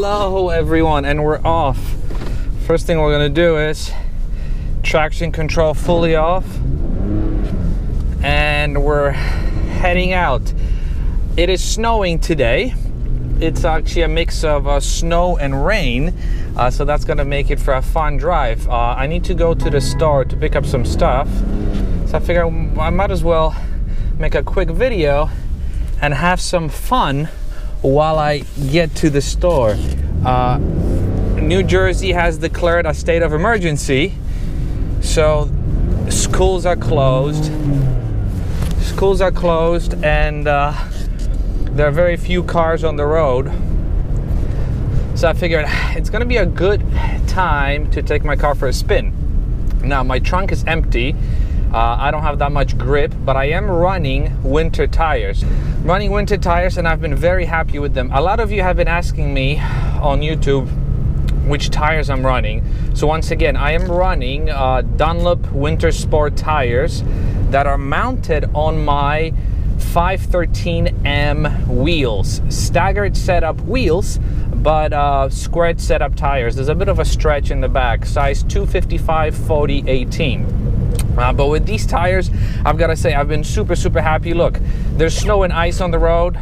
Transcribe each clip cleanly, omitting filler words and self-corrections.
Hello everyone, and we're off. First thing we're gonna do is traction control fully off, and we're heading out. It is snowing today. It's actually a mix of snow and rain, so that's gonna make it for a fun drive. I need to go to the store to pick up some stuff, so I figure I might as well make a quick video and have some fun while I get to the store. New Jersey has declared a state of emergency, so schools are closed. And there are very few cars on the road. So I figured it's gonna be a good time to take my car for a spin. Now my trunk is empty. I don't have that much grip, but I am running winter tires. And I've been very happy with them. A lot of you have been asking me on YouTube which tires I'm running. So once again, I am running Dunlop Winter Sport tires that are mounted on my 513M wheels. Staggered setup wheels, but squared setup tires. There's a bit of a stretch in the back, size 255/40/18. But with these tires, I've got to say, I've been super happy. Look, there's snow and ice on the road,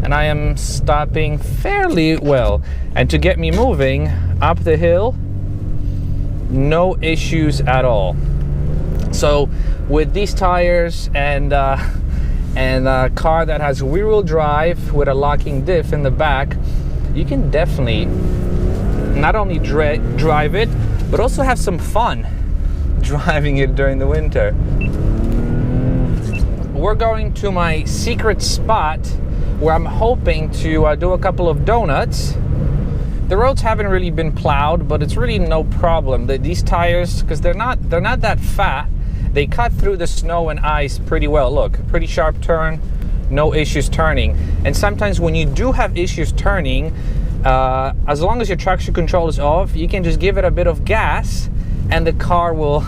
and I am stopping fairly well. And to get me moving up the hill, no issues at all. So with these tires and a car that has rear-wheel drive with a locking diff in the back, you can definitely not only drive it, but also have some fun driving it during the winter. We're going to my secret spot where I'm hoping to do a couple of donuts. The roads haven't really been plowed, but it's really no problem. These tires, because they're not that fat, they cut through the snow and ice pretty well. Look, pretty sharp turn, no issues turning. And sometimes when you do have issues turning, as long as your traction control is off, you can just give it a bit of gas and the car will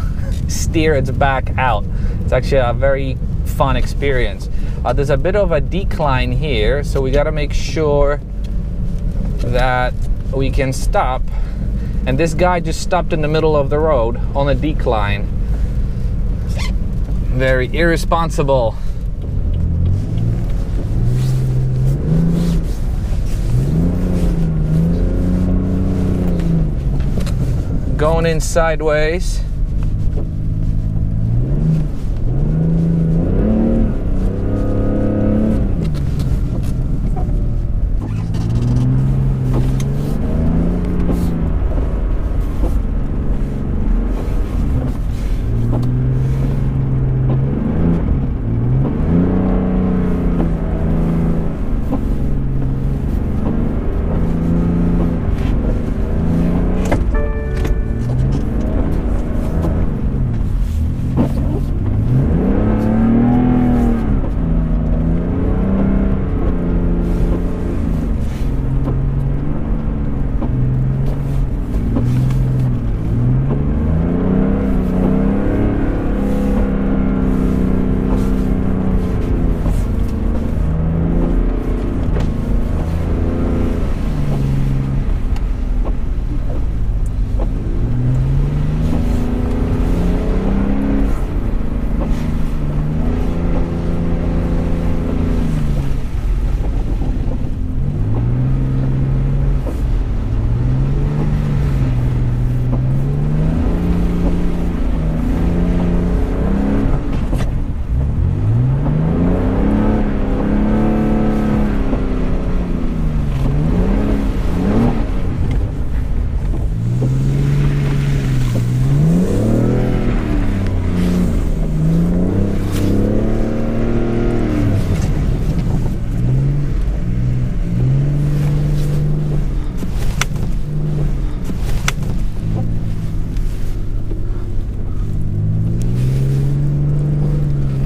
steer its back out. It's actually a very fun experience. There's a bit of a decline here, so we got to make sure that we can stop. And this guy just stopped in the middle of the road on a decline. Very irresponsible. Going in sideways.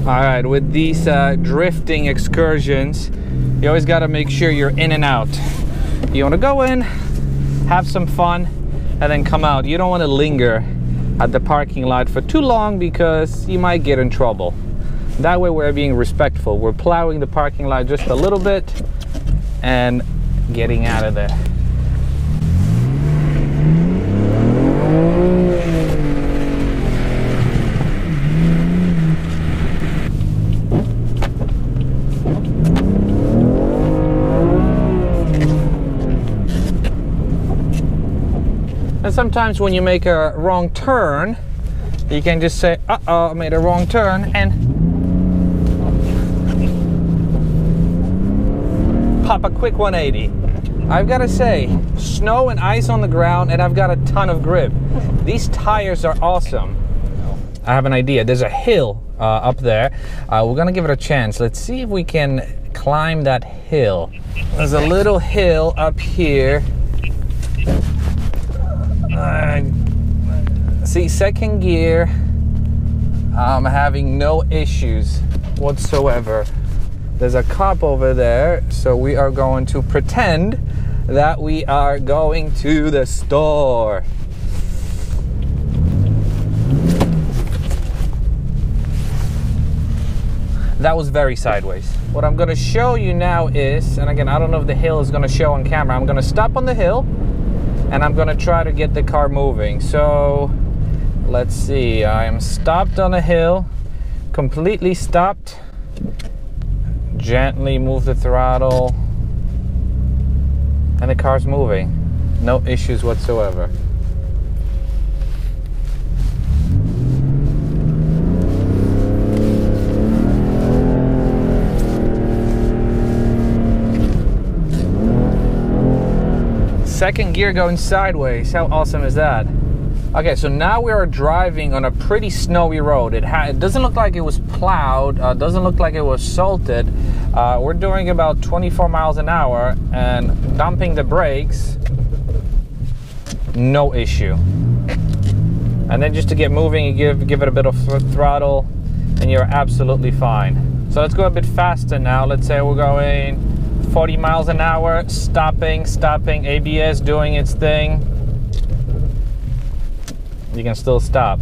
Alright, with these drifting excursions, you always got to make sure you're in and out. You want to go in, have some fun, and then come out. You don't want to linger at the parking lot for too long because you might get in trouble. That way we're being respectful. We're plowing the parking lot just a little bit and getting out of there. And sometimes when you make a wrong turn, you can just say, uh-oh, I made a wrong turn, and pop a quick 180. I've got to say, snow and ice on the ground, and I've got a ton of grip. These tires are awesome. I have an idea. There's a hill up there. We're gonna give it a chance. Let's see if we can climb that hill. There's a little hill up here. See, second gear, I'm having no issues whatsoever. There's a cop over there, so we are going to pretend that we are going to the store. That was very sideways. What I'm gonna show you now is, and again, I don't know if the hill is gonna show on camera, I'm gonna stop on the hill and I'm gonna try to get the car moving. So let's see, I am stopped on a hill, completely stopped. Gently move the throttle, and the car's moving. No issues whatsoever. Second gear going sideways. How awesome is that? Okay, so now we are driving on a pretty snowy road. It doesn't look like it was plowed, doesn't look like it was salted. We're doing about 24 miles an hour and dumping the brakes, no issue. And then just to get moving, you give it a bit of throttle and you're absolutely fine. So let's go a bit faster now. Let's say we're going 40 miles an hour, stopping, ABS doing its thing. You can still stop.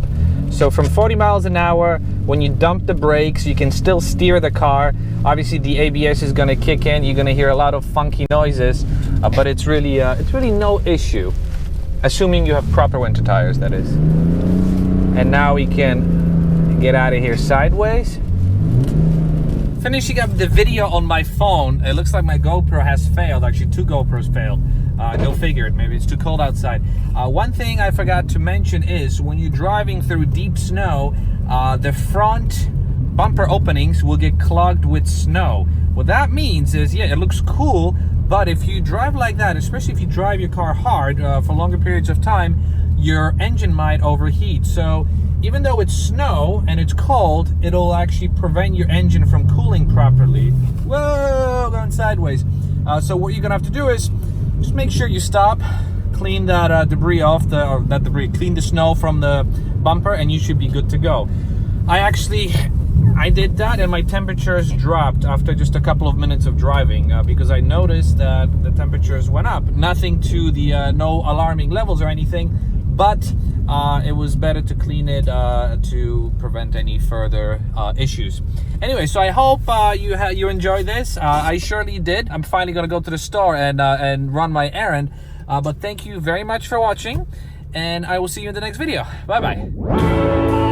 So from 40 miles an hour, when you dump the brakes, you can still steer the car. Obviously the ABS is gonna kick in. You're gonna hear a lot of funky noises, but it's really no issue. Assuming you have proper winter tires, that is. And now we can get out of here sideways. Finishing up the video on my phone, it looks like my GoPro has failed. Actually, 2 GoPros failed. Go figure, maybe it's too cold outside. One thing I forgot to mention is when you're driving through deep snow, the front bumper openings will get clogged with snow. What that means is, yeah, it looks cool, but if you drive like that, especially if you drive your car hard for longer periods of time, your engine might overheat. So even though it's snow and it's cold, it'll actually prevent your engine from cooling properly. Whoa, going sideways. So what you're gonna have to do is just make sure you stop, clean that debris off clean the snow from the bumper, and you should be good to go. I did that and my temperatures dropped after just a couple of minutes of driving because I noticed that the temperatures went up. Nothing to the no alarming levels or anything, but it was better to clean it to prevent any further issues. Anyway, so I hope you enjoyed this. I surely did. I'm finally gonna go to the store and run my errand. But thank you very much for watching, and I will see you in the next video. Bye bye.